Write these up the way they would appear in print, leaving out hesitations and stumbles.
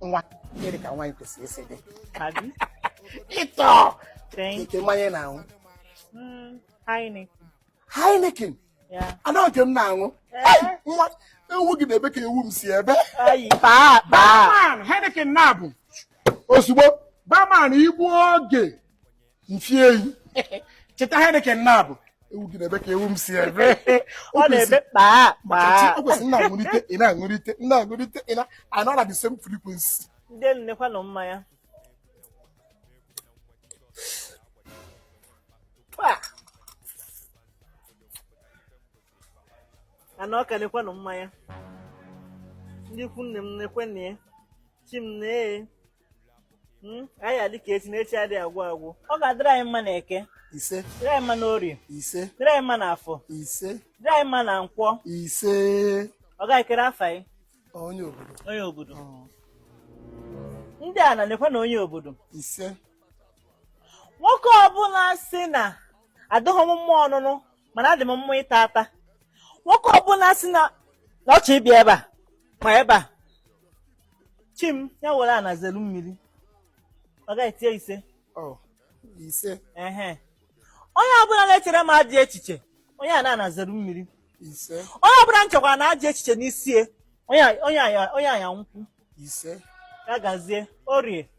nwa gịnị ka nwaanyị kwesịrị isi dị Ito. ike mmanya na-aṅụ Heineken. ana nke m na-aṅụ nwa ewu gị na-ebe ka ewu m si ebe Heineken na-abụ ozugbo barman igbu oge mfie eyi cheta Heineken na-abụ ewu gị na-ebe ka ewu m si ebe Ọ na-ebe o kwesịrị na-aṅụrite ị na the same frequency. Ndị nnekwa nọ mmanya. Ana ọka nekwa nọ mmanya. Ndị ikwu nne m nekwe nne ya. Chi m nee. Anyị adị ka echi na echi adịghị agwụ agwụ. Ọ ga-adịrị anyị mma na Eke. Ise. Dịrị anyị mma na Orie. Ise. Dịrị anyị mma na Afọ. Ise. Dịrị anyị mma na Nkwọ. Ise. Ọ ga-ekere afa anyị. Onye obodo. Onye obodo. Ndị a na-nekwa na onye obodo. Ise. Nwoke ọbụla si na adịghị m mma ọnụnụ mana adị m mma ịta ata. Nwoke ọbụla si na ọchị ịbịa ebe a ma ebe a. Chim ya were ana zelu mmiri. Ọ ga-etie ise. Ise. Onye ọbụla na-echere m ajọ echiche onye a na-anazelu mmiri. Ise. Onye ọbụla nchekwara na ajọ echiche n'isi onye anya nkwụ. Ise. Ya gazie Orie.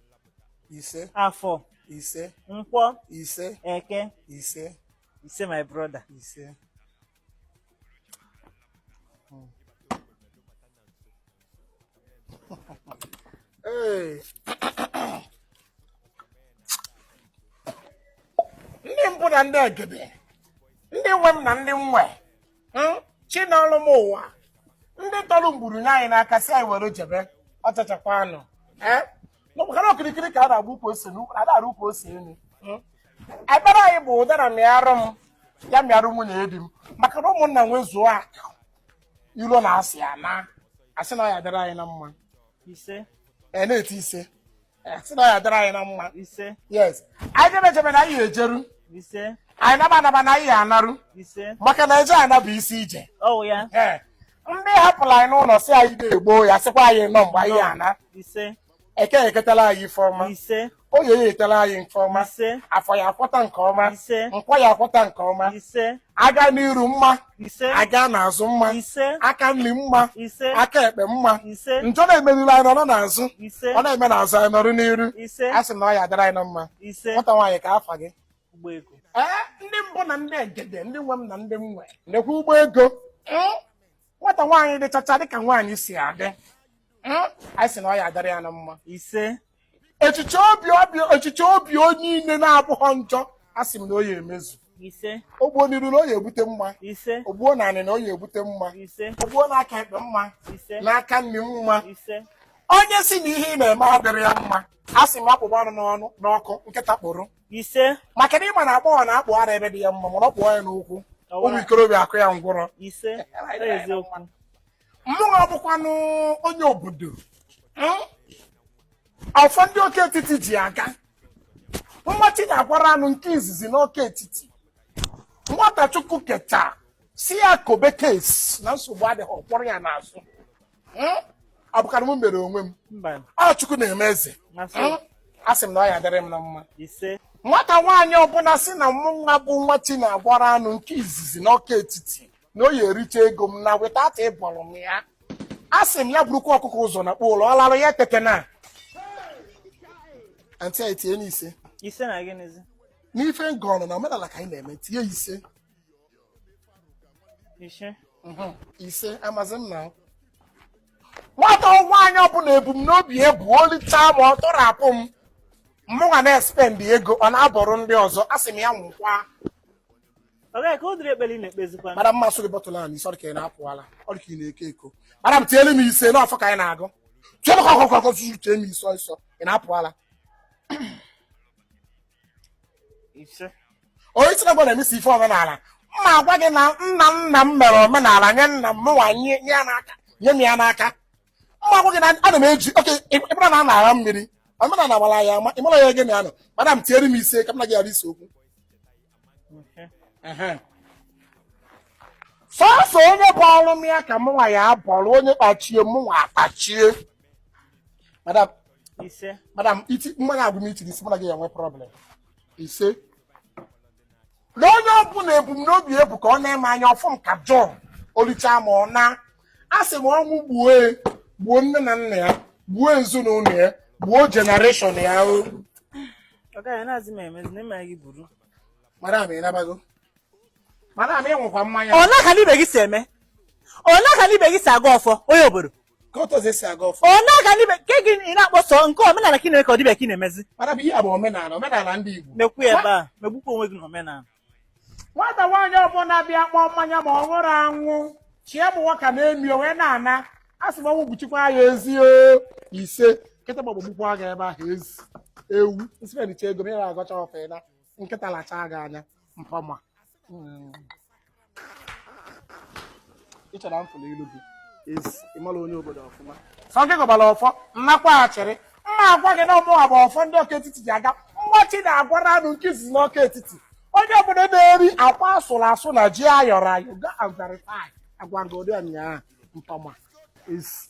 Ise. Afọ. Ise. Nkwọ. Ise. Eke. Ise. Ise my brother. Ise. Ndị mbụ na ndị egede, ndị nwe m na ndị nwe, chi n'ọrụ m ụwa, ndị tọrọ mgburu nye anyị n'aka si anyị were jebe ọchachakwa anụ. N'ọbụkara okirikiri ka a na-agba ukwu ose n'ukwu, na-adara ukwu ose elu. Ekpere anyị bụ ụdara mịarụ m, ya mịarụ nwunye di m, maka na ụmụnna nwezuo akụ ilo na-asị ya na asị na ọ ya dịrị anyị na mma. Ise. Na-eti ise. Asị na ọ ya dịrị anyị na mma. Ise. Yes. Anyị jebe na anyị ejeru. Ise. Anyị naba na anyị anarụ. Ise. Maka na eje ana bụ isi ije. Ya. Ndị hapụrụ anyị n'ụlọ si anyị na-egbo ya sịkwa anyị nọ mgbe anyị ana. Ise. Eke eketala anyị ife ọma. Ise. Oye ya etela anyị nke ọma. Ise. Afọ ya akwọta nke ọma. Ise. Nkwọ ya akwọta nke ọma. Ise. Aga n'iru mma. Ise. Aga n'azụ mma. Ise. Aka nri mma. Ise. Aka ekpe mma. Ise. Njọ na-emeriri anyị nọrọ n'azụ. Ise. Ọ na-eme n'azụ anyị nọrọ n'iru. Ise. A sị na ọ ya adịrị anyị na mma. Ise. Nwata nwaanyị ka afa gị. Ụgbọ ego. Ndị mbụ na ndị egede, ndị nwe m na ndị m nwe nekwa ụgbọ ego. Nwata nwaanyị dị chacha dịka nwaanyị si adị. Anyị sị na ọ ya adịrị ya na mma. Ise. Echiche obi onye niile na-abụghọ njọ a sị m na o ya emezu. Ise. Ogbuo n'iru na o ya ebute mma. Ise. Ogbuo naanị na o ya ebute mma. Ise. Ogbuo n'aka ekpe mma. Ise. N'aka nri mma. Ise. Onye si na ihe ị na-eme adịrị ya mma a sị m akwụba ọnụ n'ọkụ nkịta kpụrụ. Ise. Maka na ịma na agbọghọ na-akpụ ara ebe dị ya mma mana ọ kpụọ ya n'ụkwụ ụmụ ikorobịa akụ ya ngwụrọ. Ise. Eziokwu. Mmụọ bụkwanụ onye obodo. Ọfọ ndị oke etiti ji aga. Mmachi na-agwara anụ nke izizi n'oke etiti. Nwata Chukwu keta si ya kobe kesi na nsogbu adịghị ọkpọrọ ya n'azụ. Ọ bụkara m mere onwe m. Ọ Chukwu na-eme eze. A sị m na ọ ya adịrị m na mma. Ise. Nwata nwaanyị ọbụla si na mụnwa bụ nwachi na-agwara anụ nke izizi n'oke etiti na o ya ericha ego m na weta ata ịbọrọ m ya. A sị m ya burukwa ọkụkọ ụzọ na kpọụlọ ọ lara ya tete na. Antị anyị tinye n'ise. Ise na gịnịzi? N'ife ngọnụ na omenala ka anyị na-eme tinye ise. Ise. Ise amazi m na. Nwata nwaanyị ọbụla ebumnobi ya bụ olita ma ọ tọrapụ m. Mụnwa na-espendị ego ọ na-abọrọ ndị ọzọ a sị m ya nwụkwa. Ka o dịrị ekpere ị na-ekpezikwa. Mara mmasị gị bọtụlụ ahụ n'isi ọ dị ka ị na-apụala ọ dị ka ị na-eke eko. Mara m tinyere m ise n'afọ ka anyị na-agụ. Tinyere kọkọkọkọ tee m isi ọsọ ị na-apụala. Ise. Onye isi na-agba na-emesi ife omenala mma agwa gị na nna m mere omenala nye nna m nwa nye m ya n'aka. Mma agwa gị na ana m eji oke ịbụra na a na-ara mmiri omenala gbara ya ama ịmara ya gị na anọ mana m tinyere m ise ka m na gị ghara isi okwu. Sọsọ onye bụ ọrụ m ya ka mụnwa ya abọrọ onye kpachie mụnwa akpachie. madam iti mmanya agwụ m iti n'isi mana gị enwe problem ise na onye ọbụla ebumnobi ebu ka ọ na-eme anya ọfụm ka John olicha ma ọ na asị m ọnwụ gbuo nne na nna ya gbuo ezinụlọ ya gbuo generation ya o madam ịnabago madam ịnwụkwa mmanya ọ na-aka n'ibe gị si eme ọ na-aka n'ibe gị si aga ọfọ onye obodo ọ na-aga n'ibe nke gị ị na-akpọsọ nke omenala ka ị na-eme ka ọ dịbe ka ị na-emezi madam ihe a bụ omenala ndị Igbo mekwu ebe a megbukwa onwe gị na omenala nwata nwaanyị ọbụla bịa kpọọ mmanya ma ọ nwụrụ anwụ chie bụ nwoke na-emi onwe na-ana a sị m ọnwụ gbuchikwa ya ezi ise nkịta gbagbukwa gị ebe ahụ ezi ewu nsifelicha ego mere agọcha ọfe na nkịta lacha gị anya mpama ị chọrọ mfụlụ ilu gị ezi ịmara onye obodo ọfụma sọ gị gọbara ọfọ nnakwachịrị mma agwa gị na ọmụwa bụ ọfọ ndị ọka etiti ji aga mgbachi na-agwara anụ nke izizi n'ọka etiti onye obodo na-eri akwa asụrụ asụ na ji ayọrọ ayọ ga agwarịta agwa gị ụdị ụnyaahụ mpama ezi